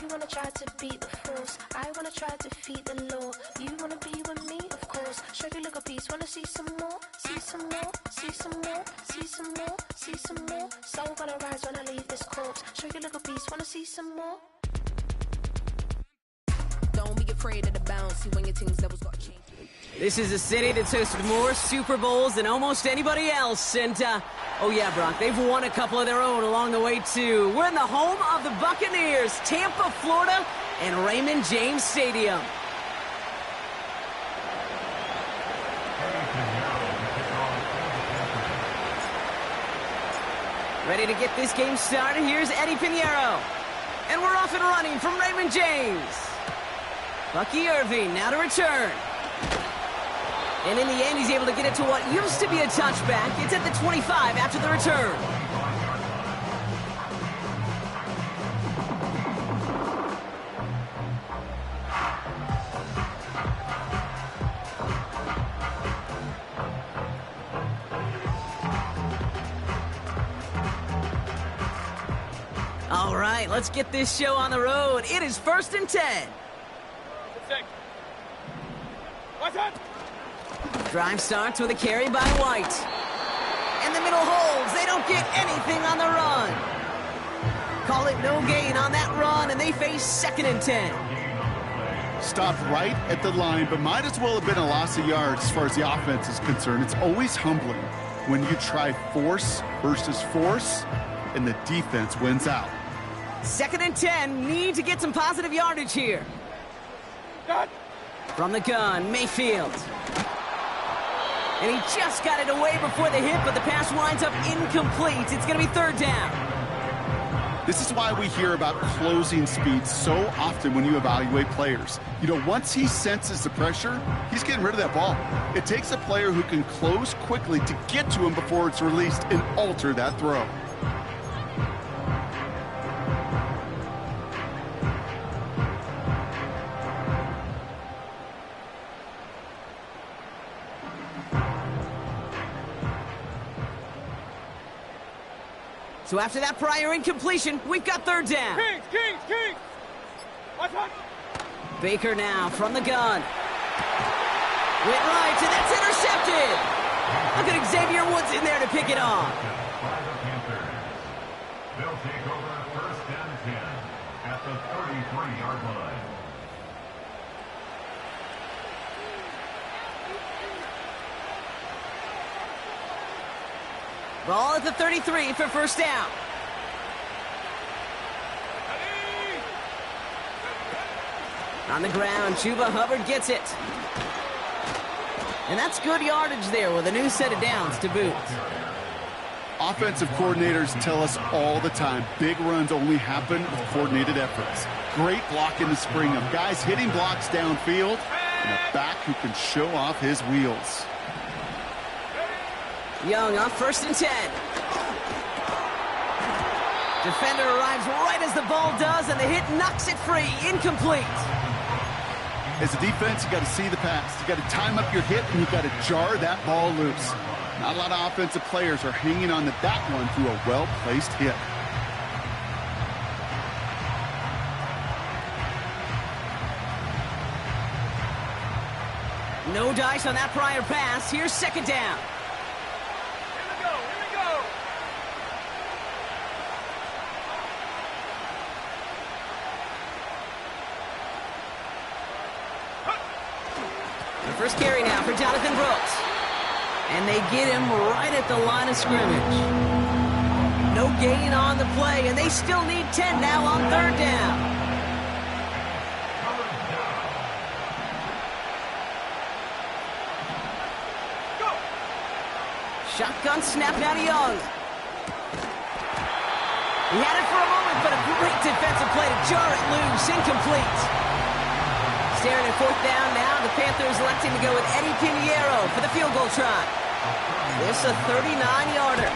You wanna try to beat the force, I wanna try to defeat the law. You wanna be with me, of course. Show you a little piece, wanna see some more, see some more, see some more, see some more, see some more. Soul gonna rise when I leave this corpse. Show you a little piece, wanna see some more. Don't be afraid of the bounce. See when your team's levels got change. This is a city that's hosted more Super Bowls than almost anybody else. And, oh yeah, Brock, they've won a couple of their own along the way, too. We're in the home of the Buccaneers, Tampa, Florida, and Raymond James Stadium. Ready to get this game started? Here's Eddie Pinheiro. And we're off and running from Raymond James. Bucky Irving now to return. And in the end, he's able to get it to what used to be a touchback. It's at the 25 after the return. All right, let's get this show on the road. It is 1st and 10. Drive starts with a carry by White. And the middle holds. They don't get anything on the run. Call it no gain on that run, and they face 2nd and 10. Stopped right at the line, but might as well have been a loss of yards as far as the offense is concerned. It's always humbling when you try force versus force, and the defense wins out. 2nd and 10. Need to get some positive yardage here. From the gun, Mayfield. And he just got it away before the hit, but the pass winds up incomplete. It's going to be 3rd down. This is why we hear about closing speed so often when you evaluate players. You know, once he senses the pressure, he's getting rid of that ball. It takes a player who can close quickly to get to him before it's released and alter that throw. So after that prior incompletion, we've got 3rd down. Kings! Watch out! Baker now from the gun. Went right, and that's intercepted. Look at Xavier Woods in there to pick it off. They'll take over 1st and 10 at the 33-yard line. Ball at the 33 for 1st down. On the ground, Chuba Hubbard gets it. And that's good yardage there with a new set of downs to boot. Offensive coordinators tell us all the time, big runs only happen with coordinated efforts. Great block in the spring of guys hitting blocks downfield and a back who can show off his wheels. Young on 1st and 10. Defender arrives right as the ball does, and the hit knocks it free. Incomplete. As a defense, you got to see the pass. You got to time up your hit, and you got to jar that ball loose. Not a lot of offensive players are hanging on to that one through a well-placed hit. No dice on that prior pass. Here's 2nd down. First carry now for Jonathan Brooks. And they get him right at the line of scrimmage. No gain on the play, and they still need 10 now on 3rd down. Shotgun snap now to Young. He had it for a moment, but a great defensive play to jar it loose. Incomplete. Staring at 4th down now, the Panthers electing to go with Eddie Pinheiro for the field goal try. This a 39-yarder.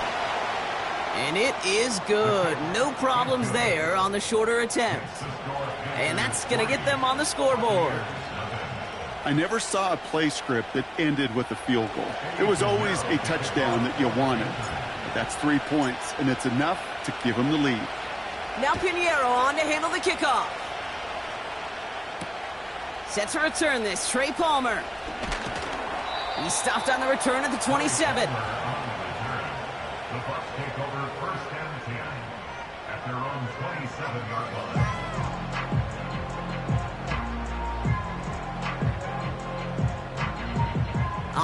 And it is good. No problems there on the shorter attempt. And that's going to get them on the scoreboard. I never saw a play script that ended with a field goal. It was always a touchdown that you wanted. But that's 3 points, and it's enough to give them the lead. Now Pinheiro on to handle the kickoff. Set to return this, Trey Palmer. He stopped on the return at the 27. The Bucs take over first and 10 at their own 27-yard line.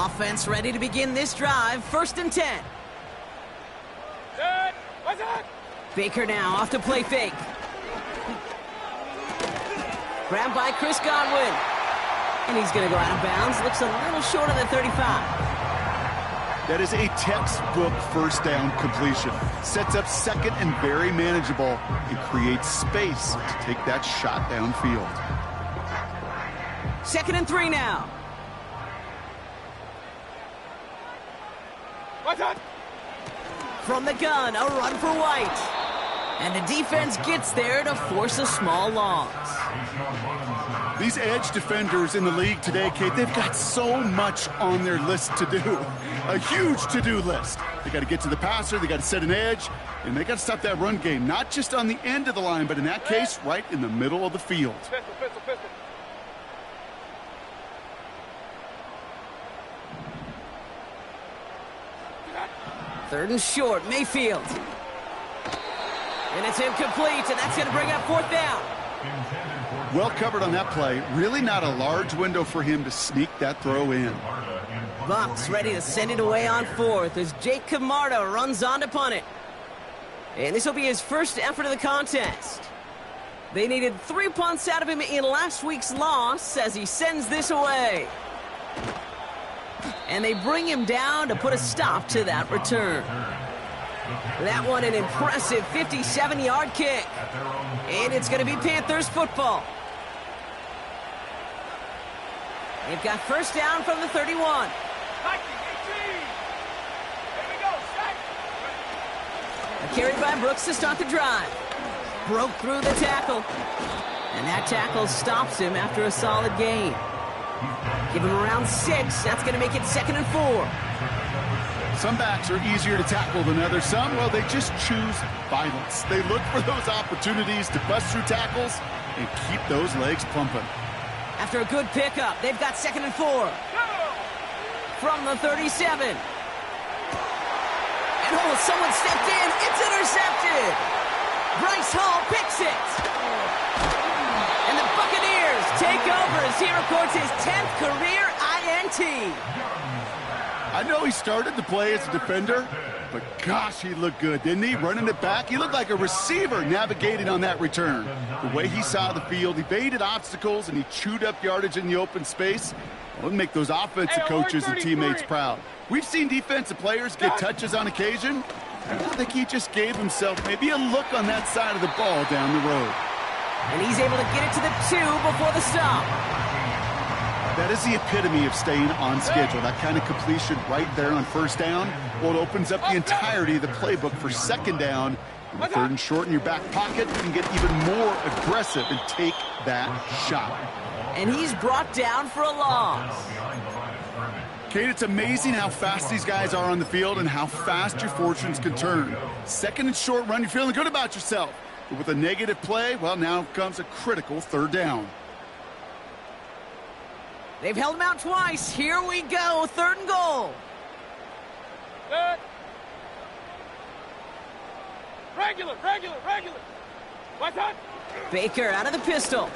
Offense ready to begin this drive, first and 10. Set. What's that? Baker now off to play fake. Grabbed by Chris Godwin. And he's going to go out of bounds. Looks a little short of the 35. That is a textbook first down completion. Sets up second and very manageable and creates space to take that shot downfield. Second and 3 now. What's that? From the gun, a run for White. And the defense gets there to force a small loss. These edge defenders in the league today, Kate, they've got so much on their list to do. A huge to-do list. They got to get to the passer, they got to set an edge, and they got to stop that run game, not just on the end of the line, but in that case, right in the middle of the field. Pistol, pistol, pistol. Third and short, Mayfield. And it's incomplete, and that's going to bring up fourth down. Well covered on that play. Really not a large window for him to sneak that throw in. Bucs ready to send it away on fourth as Jake Camarda runs on to punt it. And this will be his first effort of the contest. They needed 3 punts out of him in last week's loss as he sends this away. And they bring him down to put a stop to that return. That one an impressive 57-yard kick. And it's going to be Panthers football. They've got first down from the 31. A carry by Brooks to start the drive. Broke through the tackle. And that tackle stops him after a solid gain. Give him around 6. That's going to make it second and 4. Some backs are easier to tackle than others. Some, well, they just choose violence. They look for those opportunities to bust through tackles and keep those legs pumping. After a good pickup, they've got second and 4. From the 37. And oh, someone stepped in. It's intercepted. Bryce Hall picks it. And the Buccaneers take over as he records his 10th career INT. I know he started the play as a defender, but gosh, he looked good, didn't he? Running it back, he looked like a receiver navigating on that return. The way he saw the field, he baited obstacles, and he chewed up yardage in the open space. Well, it'll make those offensive coaches and teammates proud. We've seen defensive players get touches on occasion. I think he just gave himself maybe a look on that side of the ball down the road. And he's able to get it to the 2 before the stop. That is the epitome of staying on schedule. That kind of completion right there on first down. Well, it opens up the entirety of the playbook for second down. And third and short in your back pocket, you can get even more aggressive and take that shot. And he's brought down for a loss. Kate, it's amazing how fast these guys are on the field and how fast your fortunes can turn. Second and short run, you're feeling good about yourself. But with a negative play, well, now comes a critical third down. They've held him out twice. Here we go. Third and goal. Set. Regular. What's that? Baker out of the pistol.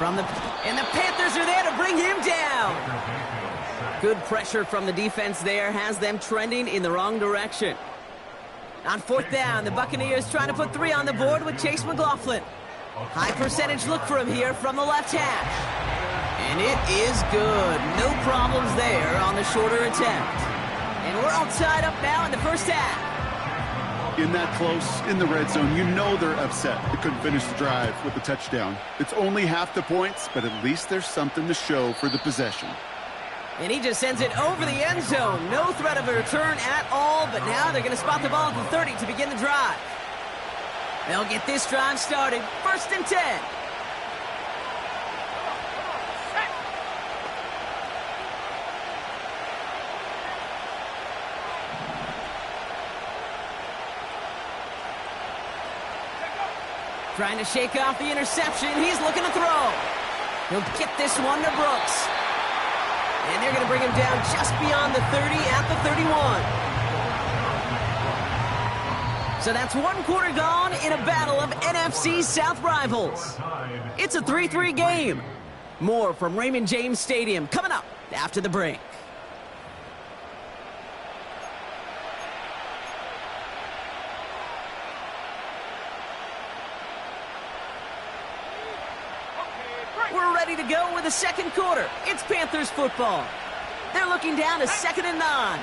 And the Panthers are there to bring him down. Good pressure from the defense there has them trending in the wrong direction. On fourth down, the Buccaneers trying to put 3 on the board with Chase McLaughlin. High percentage look for him here from the left hash. And it is good. No problems there on the shorter attempt. And we're all tied up now in the first half. In that close, in the red zone, you know they're upset. They couldn't finish the drive with the touchdown. It's only half the points, but at least there's something to show for the possession. And he just sends it over the end zone. No threat of a return at all, but now they're going to spot the ball at the 30 to begin the drive. They'll get this drive started. First and 10. Trying to shake off the interception. He's looking to throw. He'll get this one to Brooks. And they're going to bring him down just beyond the 30 at the 31. So that's one quarter gone in a battle of NFC South rivals. It's a 3-3 game. More from Raymond James Stadium coming up after the break. We're ready to go with the second quarter. It's Panthers football. They're looking down to 2nd and 9.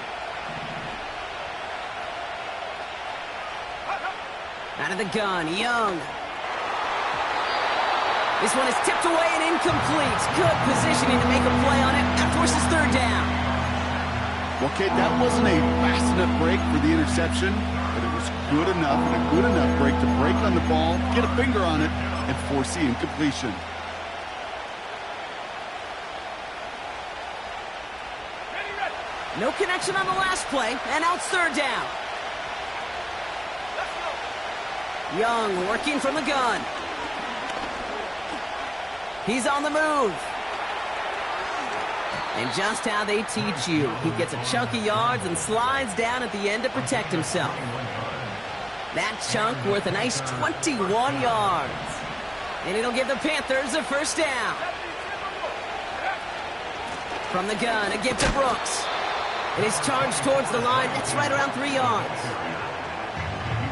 Out of the gun, Young. This one is tipped away and incomplete. Good positioning to make a play on it. That forces 3rd down. Well, Kate, that wasn't a fast enough break for the interception, but it was good enough and a good enough break to break on the ball, get a finger on it, and force the incompletion. No connection on the last play, and now it's 3rd down. Young working from the gun. He's on the move. And just how they teach you. He gets a chunk of yards and slides down at the end to protect himself. That chunk worth a nice 21 yards. And it'll give the Panthers a 1st down. From the gun, a give to Brooks. And he's charged towards the line. That's right around 3 yards.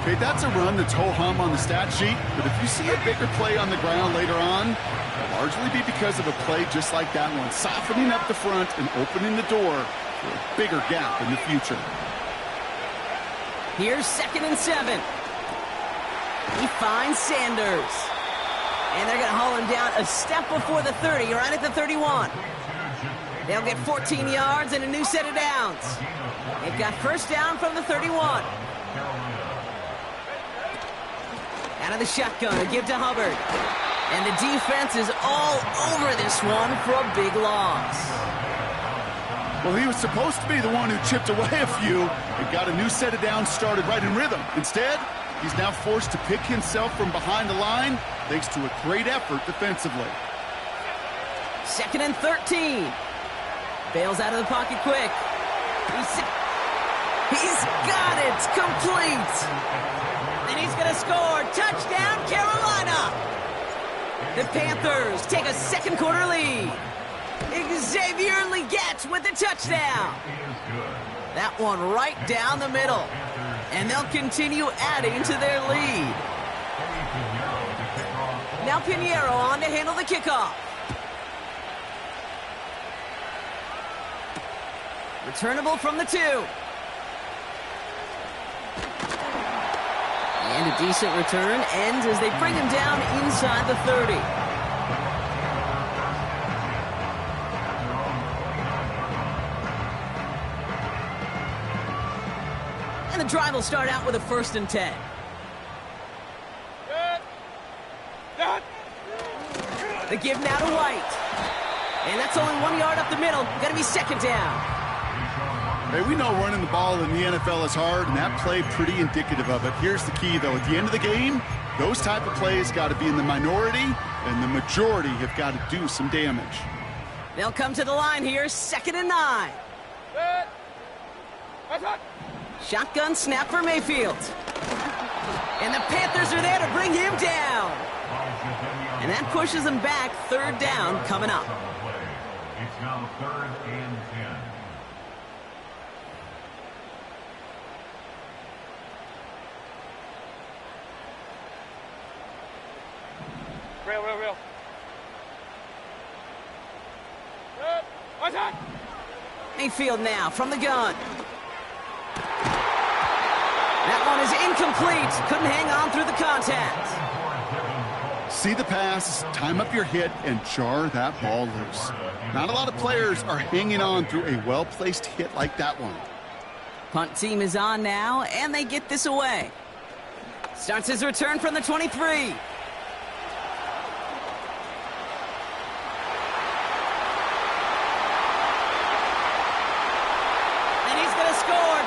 Okay, that's a run that's ho-hum on the stat sheet, but if you see a bigger play on the ground later on, it'll largely be because of a play just like that one, softening up the front and opening the door for a bigger gap in the future. Here's 2nd and 7. He finds Sanders. And they're going to haul him down a step before the 30, right at the 31. They'll get 14 yards and a new set of downs. They've got 1st down from the 31. Out of the shotgun, a give to Hubbard. And the defense is all over this one for a big loss. Well, he was supposed to be the one who chipped away a few and got a new set of downs started right in rhythm. Instead, he's now forced to pick himself from behind the line thanks to a great effort defensively. 2nd and 13. Bails out of the pocket quick. He's got it. Complete. And he's going to score. Touchdown, Carolina. The Panthers take a second quarter lead. Xavier Legette with the touchdown. That one right down the middle. And they'll continue adding to their lead. Now Pinheiro on to handle the kickoff. Returnable from the 2. And a decent return ends as they bring him down inside the 30. And the drive will start out with a 1st and 10. The give now to White. And that's only 1 yard up the middle. Got to be 2nd down. Hey, we know running the ball in the NFL is hard, and that play pretty indicative of it. Here's the key, though. At the end of the game, those type of plays got to be in the minority, and the majority have got to do some damage. They'll come to the line here, 2nd and 9. Shotgun snap for Mayfield. And the Panthers are there to bring him down. And that pushes them back, 3rd down coming up. It's now 3rd and 10. Real. Good. Mayfield now from the gun. That one is incomplete. Couldn't hang on through the contact. See the pass, time up your hit, and jar that ball loose. Not a lot of players are hanging on through a well-placed hit like that one. Punt team is on now, and they get this away. Starts his return from the 23.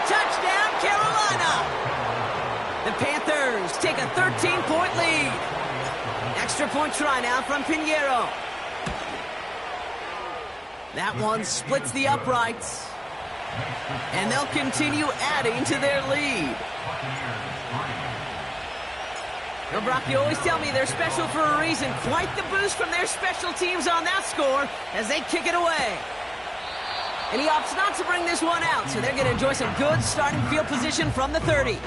Touchdown, Carolina! The Panthers take a 13-point lead. Extra point try now from Pinheiro. That one splits the uprights. And they'll continue adding to their lead. Well, Brock, you always tell me they're special for a reason. Quite the boost from their special teams on that score as they kick it away. And he opts not to bring this one out, so they're going to enjoy some good starting field position from the 30.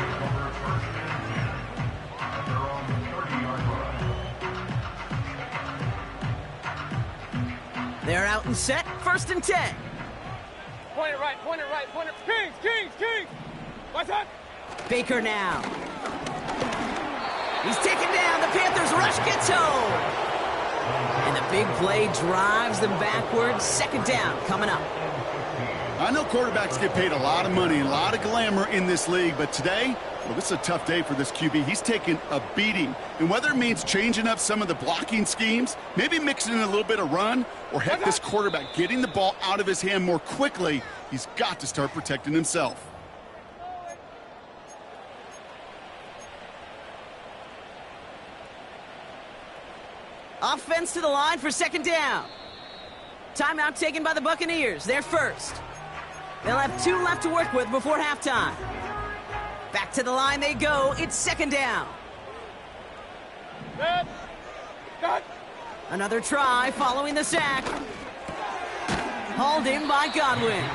They're out and set, 1st and 10. Point it right, point it right, point it. Kings, Kings, Kings! What's that? Baker now. He's taken down. The Panthers rush gets home. And the big play drives them backwards. 2nd down coming up. I know quarterbacks get paid a lot of money, a lot of glamour in this league, but today, well, this is a tough day for this QB. He's taken a beating. And whether it means changing up some of the blocking schemes, maybe mixing in a little bit of run, or heck, this quarterback getting the ball out of his hand more quickly, he's got to start protecting himself. Offense to the line for 2nd down. Timeout taken by the Buccaneers. They're first. They'll have 2 left to work with before halftime. Back to the line they go. It's 2nd down. Another try following the sack. Hauled in by Godwin.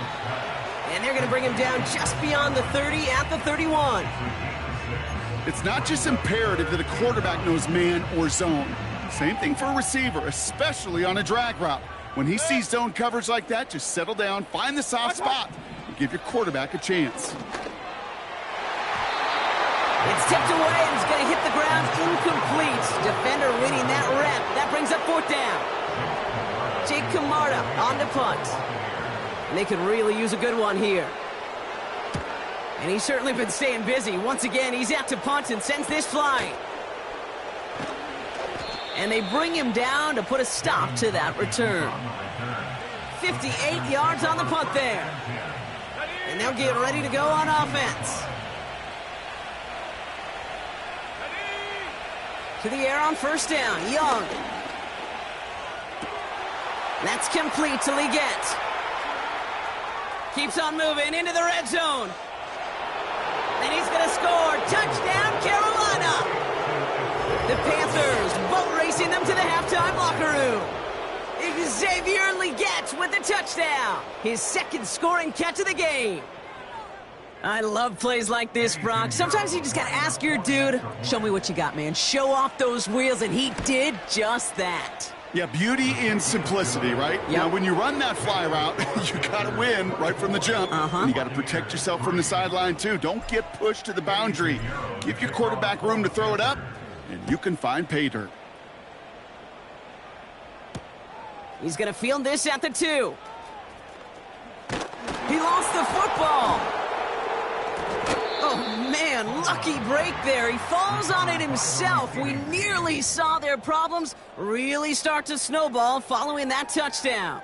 And they're going to bring him down just beyond the 30 at the 31. It's not just imperative that a quarterback knows man or zone. Same thing for a receiver, especially on a drag route. When he sees zone coverage like that, just settle down, find the soft spot, and give your quarterback a chance. It's tipped away and it's going to hit the ground incomplete. Defender winning that rep. That brings up 4th down. Jake Camarda on the punt. And they could really use a good one here. And he's certainly been staying busy. Once again, he's out to punt and sends this flying. And they bring him down to put a stop to that return. 58 yards on the punt there. And they'll get ready to go on offense. To the air on 1st down. Young. That's complete to Leggett. Keeps on moving into the red zone. And he's going to score. Touchdown, Carolina. The Panthers boat racing them to the halftime locker room. Xavier Leggett with the touchdown. His 2nd scoring catch of the game. I love plays like this, Brock. Sometimes you just got to ask your dude, show me what you got, man. Show off those wheels, and he did just that. Yeah, beauty in simplicity, right? Yep. Now, when you run that fly route, you got to win right from the jump. And you got to protect yourself from the sideline, too. Don't get pushed to the boundary. Give your quarterback room to throw it up, and you can find pay dirt. He's going to field this at the 2. He lost the football. Oh, man, lucky break there. He falls on it himself. We nearly saw their problems really start to snowball following that touchdown.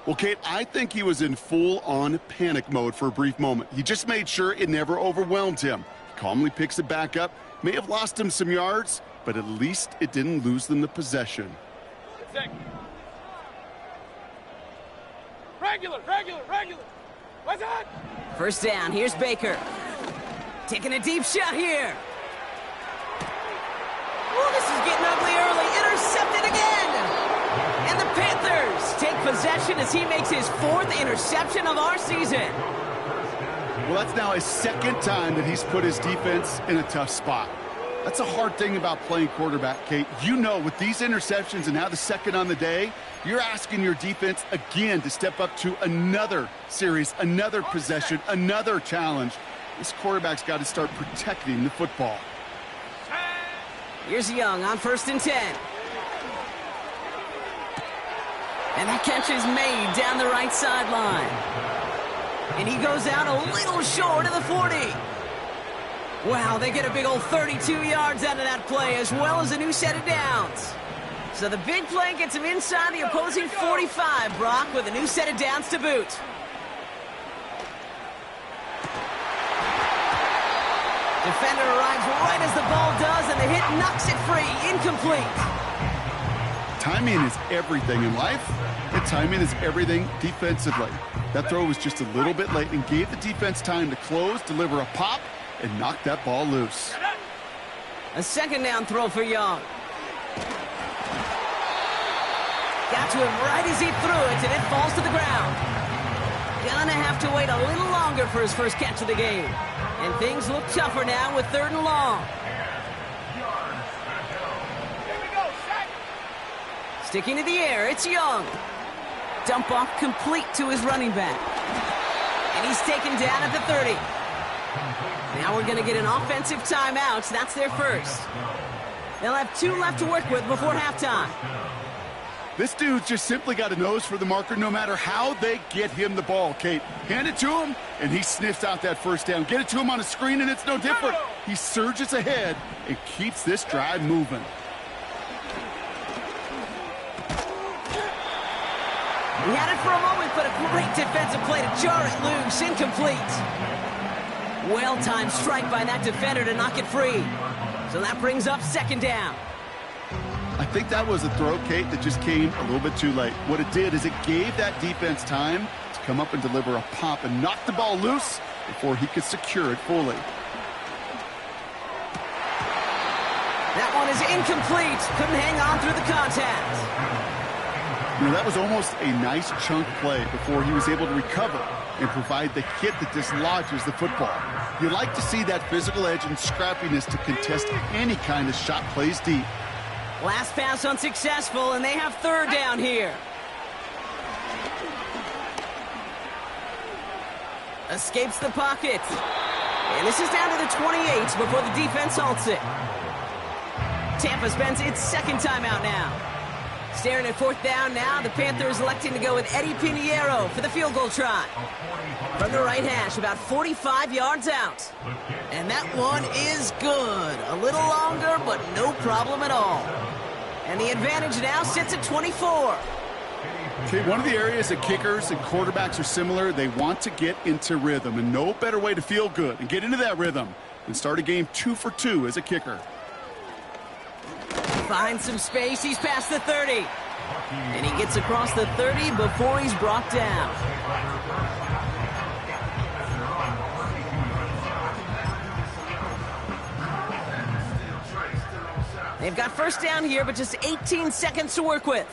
Well, Kate, I think he was in full-on panic mode for a brief moment. He just made sure it never overwhelmed him. He calmly picks it back up. May have lost him some yards, but at least it didn't lose them the possession. Regular. What's that? 1st down, here's Baker. Taking a deep shot here. Oh, this is getting ugly early. Intercepted again. And the Panthers take possession as he makes his 4th interception of our season. Well, that's now his 2nd time that he's put his defense in a tough spot. That's a hard thing about playing quarterback, Kate. You know, with these interceptions and now the 2nd on the day, you're asking your defense again to step up to another series, another possession, another challenge. This quarterback's got to start protecting the football. Here's Young on 1st and 10. And that catch is made down the right sideline. And he goes out a little short of the 40. Wow, they get a big old 32 yards out of that play, as well as a new set of downs. So the big play gets him inside the opposing 45, Brock, with a new set of downs to boot. Defender arrives right as the ball does, and the hit knocks it free. Incomplete. Timing is everything in life, and timing is everything defensively. That throw was just a little bit late and gave the defense time to close, deliver a pop, and knock that ball loose. A second down throw for Young. Got to him right as he threw it, and it falls to the ground. Gonna have to wait a little longer for his first catch of the game. And things look tougher now with 3rd and long. Sticking to the air, it's Young. Dump off complete to his running back. And he's taken down at the 30. Now we're going to get an offensive timeout. That's their first. They'll have 2 left to work with before halftime. This dude's just simply got a nose for the marker no matter how they get him the ball, Kate. Hand it to him, and he sniffs out that first down. Get it to him on a screen, and it's no different. He surges ahead and keeps this drive moving. He had it for a moment, but a great defensive play to jar it loose. Incomplete. Well-timed strike by that defender to knock it free. So that brings up 2nd down. I think that was a throw, Kate, that just came a little bit too late. What it did is it gave that defense time to come up and deliver a pop and knock the ball loose before he could secure it fully. That one is incomplete. Couldn't hang on through the contact. You know, that was almost a nice chunk play before he was able to recover and provide the hit that dislodges the football. You like to see that physical edge and scrappiness to contest any kind of shot plays deep. Last pass unsuccessful, and they have 3rd down here. Escapes the pocket. And this is down to the 28 before the defense halts it. Tampa spends its 2nd timeout now. Staring at 4th down now, the Panthers electing to go with Eddie Pinheiro for the field goal try. From the right hash, about 45 yards out. And that one is good. A little longer, but no problem at all. And the advantage now sits at 24. Okay, one of the areas that kickers and quarterbacks are similar, they want to get into rhythm. And no better way to feel good and get into that rhythm than start a game 2 for 2 as a kicker. Finds some space. He's past the 30. And he gets across the 30 before he's brought down. They've got 1st down here, but just 18 seconds to work with.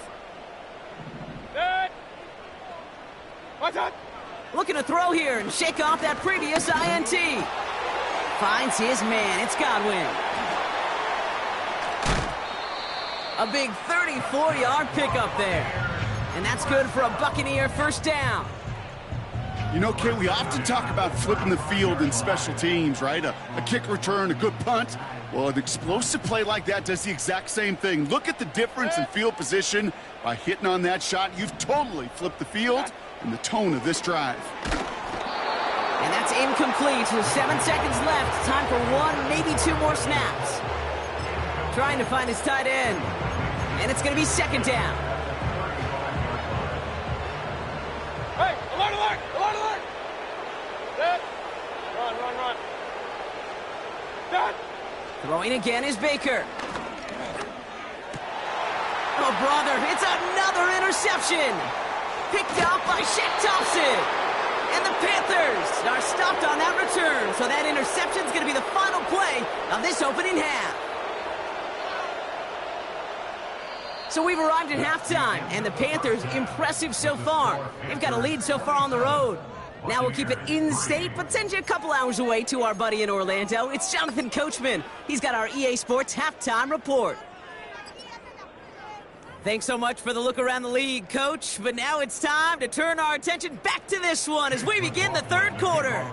Looking to throw here and shake off that previous INT. Finds his man. It's Godwin. A big 34-yard pickup there. And that's good for a Buccaneer 1st down. You know, Kate, we often talk about flipping the field in special teams, right? A kick return, a good punt. Well, an explosive play like that does the exact same thing. Look at the difference in field position. By hitting on that shot, you've totally flipped the field and the tone of this drive. And that's incomplete with 7 seconds left. Time for 1, maybe 2 more snaps. Trying to find his tight end. And it's going to be 2nd down. Hey, alert, alert, alert, alert. Set. Run. Set. Throwing again is Baker. Oh, brother, it's another interception. Picked off by Shaq Thompson. And the Panthers are stopped on that return. So that interception is going to be the final play of this opening half. So we've arrived at halftime, and the Panthers impressive so far. They've got a lead so far on the road. Now we'll keep it in-state, but send you a couple hours away to our buddy in Orlando. It's Jonathan Coachman. He's got our EA Sports halftime report. Thanks so much for the look around the league, Coach. But now it's time to turn our attention back to this one as we begin the 3rd quarter.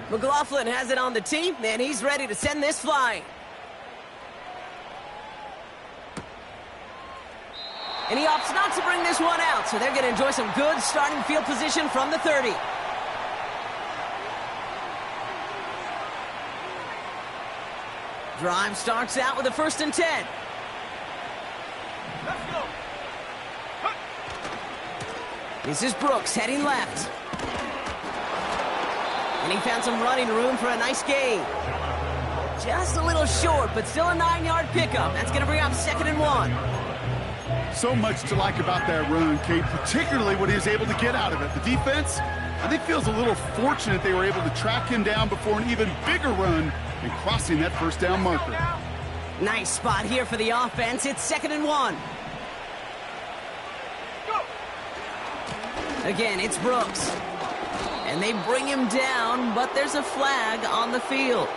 McLaughlin has it on the team, and he's ready to send this flying. And he opts not to bring this one out, so they're going to enjoy some good starting field position from the 30. Drive starts out with a 1st and 10. Let's go. This is Brooks heading left. And he found some running room for a nice gain. Just a little short, but still a 9-yard pickup. That's going to bring up 2nd and 1. So much to like about that run, Kate, particularly what he was able to get out of it. The defense, I think, feels a little fortunate they were able to track him down before an even bigger run and crossing that first down marker. Nice spot here for the offense. It's 2nd and 1. Again, it's Brooks. And they bring him down, but there's a flag on the field.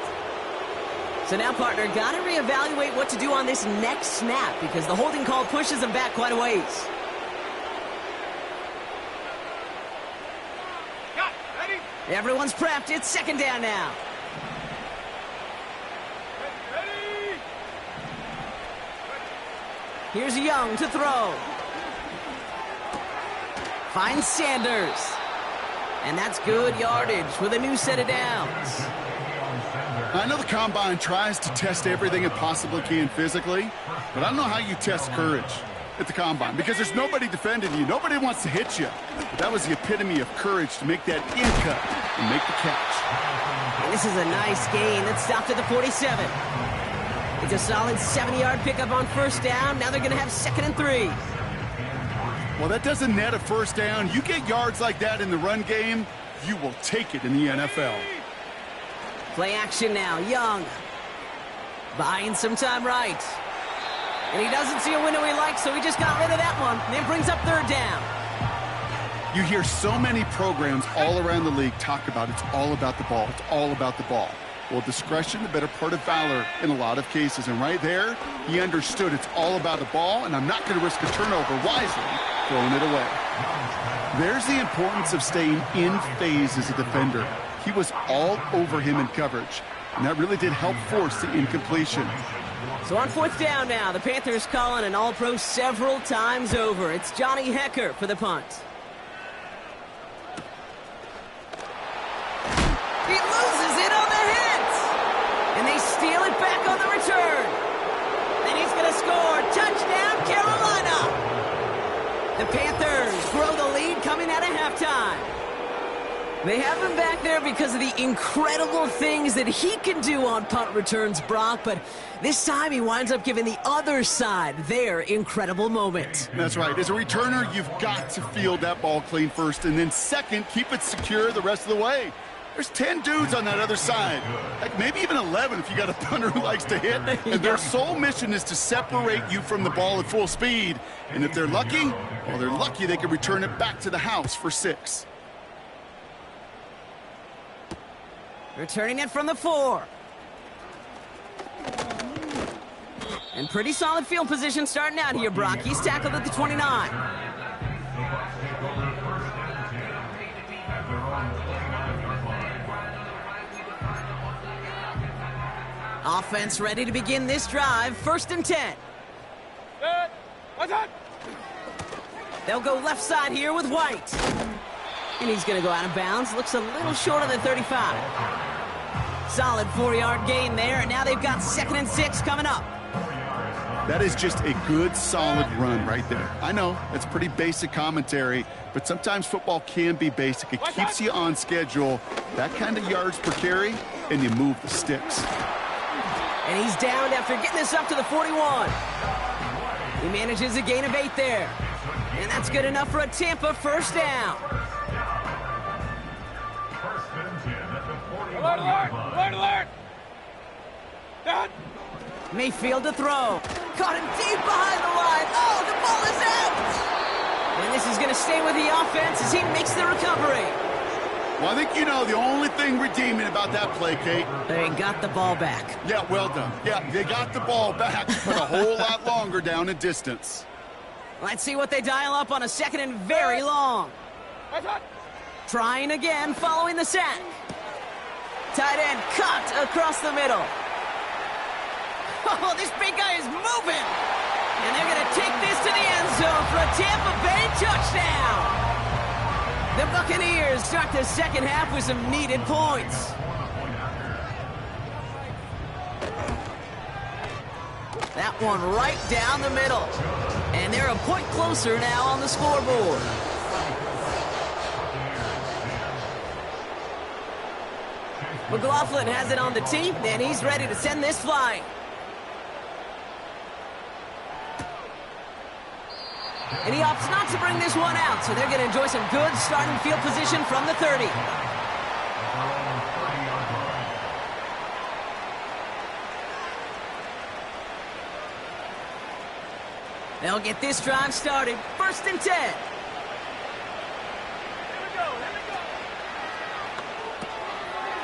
So now, partner, got to reevaluate what to do on this next snap because the holding call pushes him back quite a ways. Ready? Everyone's prepped. It's 2nd down now. Ready? Here's Young to throw. Finds Sanders. And that's good yardage with a new set of downs. I know the Combine tries to test everything it possibly can physically, but I don't know how you test courage at the Combine because there's nobody defending you. Nobody wants to hit you. But that was the epitome of courage to make that in cut and make the catch. And this is a nice gain that stopped at the 47. It's a solid 70-yard pickup on 1st down. Now they're going to have 2nd and 3. Well, that doesn't net a 1st down. You get yards like that in the run game, you will take it in the NFL. Play action now. Young. Buying some time right. And he doesn't see a window he likes, so he just got rid of that one. And it brings up 3rd down. You hear so many programs all around the league talk about it's all about the ball. It's all about the ball. Well, discretion, the better part of valor in a lot of cases. And right there, he understood it's all about the ball, and I'm not going to risk a turnover wisely, throwing it away. There's the importance of staying in phase as a defender. He was all over him in coverage, and that really did help force the incompletion. So on 4th down now, the Panthers calling an all-pro several times over. It's Johnny Hecker for the punt. He loses it on the hit! And they steal it back on the return. And he's going to score. Touchdown, Carolina! The Panthers grow the lead coming out of halftime. They have him back there because of the incredible things that he can do on punt returns, Brock, but this time he winds up giving the other side their incredible moment. That's right. As a returner, you've got to field that ball clean first, and then second, keep it secure the rest of the way. There's 10 dudes on that other side, like maybe even 11 if you got a punter who likes to hit, and their sole mission is to separate you from the ball at full speed, and if they're lucky, well, they're lucky they can return it back to the house for 6. Returning it from the 4. And pretty solid field position starting out here, Brock. He's tackled at the 29. Offense ready to begin this drive. 1st and 10. What's up? They'll go left side here with White. And he's going to go out of bounds. Looks a little short of the 35. Solid 4-yard gain there, and now they've got 2nd and 6 coming up. That is just a good, solid run right there. I know, it's pretty basic commentary, but sometimes football can be basic. It keeps you on schedule, that kind of yards per carry, and you move the sticks. And he's down after getting this up to the 41. He manages a gain of 8 there. And that's good enough for a Tampa 1st down. Alert, alert, alert, alert! Done! Mayfield to throw. Caught him deep behind the line. Oh, the ball is out! And this is going to stay with the offense as he makes the recovery. Well, I think you know the only thing redeeming about that play, Kate. They got the ball back. Yeah, well done. Yeah, they got the ball back, but a whole lot longer down in distance. Let's see what they dial up on a 2nd and very long. What's up? Trying again following the sack. Tight end cut across the middle. Oh, this big guy is moving. And they're going to take this to the end zone for a Tampa Bay touchdown. The Buccaneers start the 2nd half with some needed points. That one right down the middle. And they're a point closer now on the scoreboard. McLaughlin has it on the tee, and he's ready to send this flying. And he opts not to bring this one out, so they're going to enjoy some good starting field position from the 30. They'll get this drive started. 1st and 10.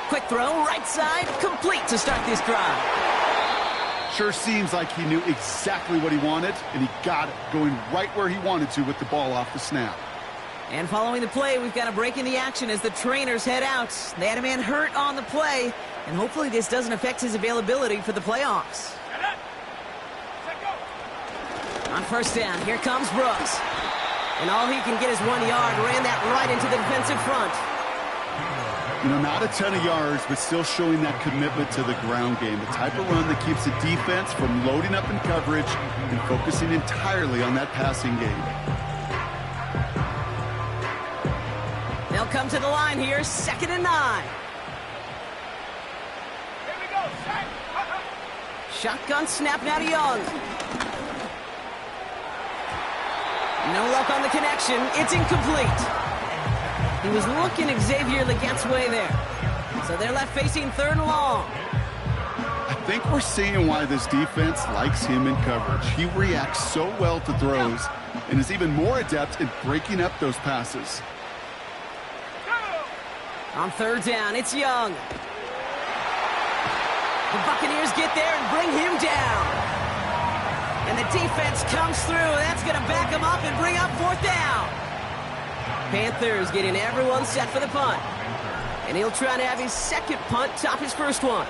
Quick throw, right side, complete to start this drive. Sure seems like he knew exactly what he wanted, and he got it, going right where he wanted to with the ball off the snap. And following the play, we've got a break in the action as the trainers head out. They had a man hurt on the play, and hopefully this doesn't affect his availability for the playoffs. On 1st down, here comes Brooks. And all he can get is 1 yard, ran that right into the defensive front. You know, not a ton of yards, but still showing that commitment to the ground game. The type of run that keeps the defense from loading up in coverage and focusing entirely on that passing game. They'll come to the line here, 2nd and 9. Here we go, set. Shotgun snap now to Young. No luck on the connection. It's incomplete. He was looking Xavier Legette's way there. So they're left facing 3rd and long. I think we're seeing why this defense likes him in coverage. He reacts so well to throws and is even more adept in breaking up those passes. On 3rd down, it's Young. The Buccaneers get there and bring him down. And the defense comes through. That's going to back him up and bring up 4th down. Panthers getting everyone set for the punt. And he'll try to have his 2nd punt top his 1st one.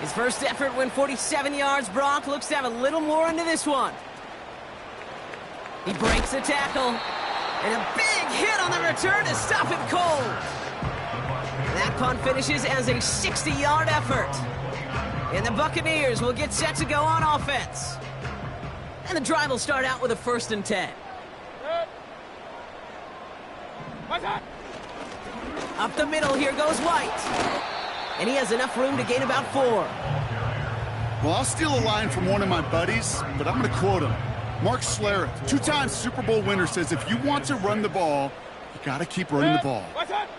His 1st effort went 47 yards. Brock looks to have a little more into this one. He breaks the tackle. And a big hit on the return to stop him cold. That punt finishes as a 60-yard effort. And the Buccaneers will get set to go on offense. And the drive will start out with a 1st and 10. Up the middle, here goes White. And he has enough room to gain about 4. Well, I'll steal a line from one of my buddies, but I'm going to quote him. Mark Schlereth, 2-time Super Bowl winner, says if you want to run the ball, you got to keep running the ball.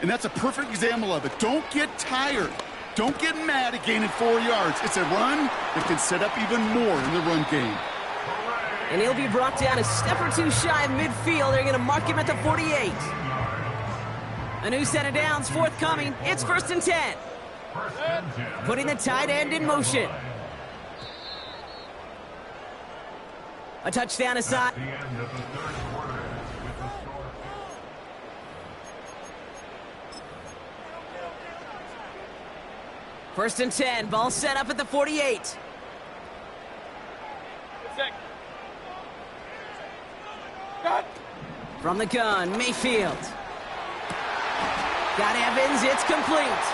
And that's a perfect example of it. Don't get tired. Don't get mad at gaining 4 yards. It's a run that can set up even more in the run game. And he'll be brought down a step or 2 shy of midfield. They're going to mark him at the 48. A new set of downs forthcoming. It's 1st and 10. Putting the tight end in motion. A touchdown aside. First and 10. Ball set up at the 48. From the gun, Mayfield. Got Evans, it's complete.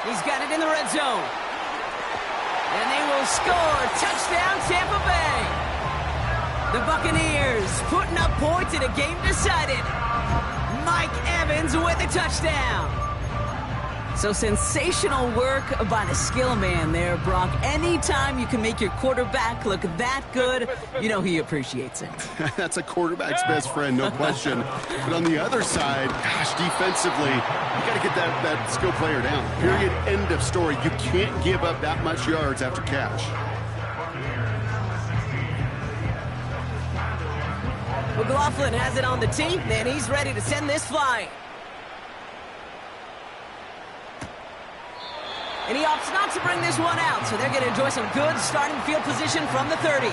He's got it in the red zone. And they will score. Touchdown, Tampa Bay. The Buccaneers putting up points in a game decided. Mike Evans with a touchdown. So sensational work by the skill man there, Brock. Anytime you can make your quarterback look that good, you know he appreciates it. That's a quarterback's best friend, no question. But on the other side, gosh, defensively, you got to get that skill player down. Period, end of story. You can't give up that much yards after catch. McLaughlin has it on the tee, and he's ready to send this flying. And he opts not to bring this one out, so they're going to enjoy some good starting field position from the 30.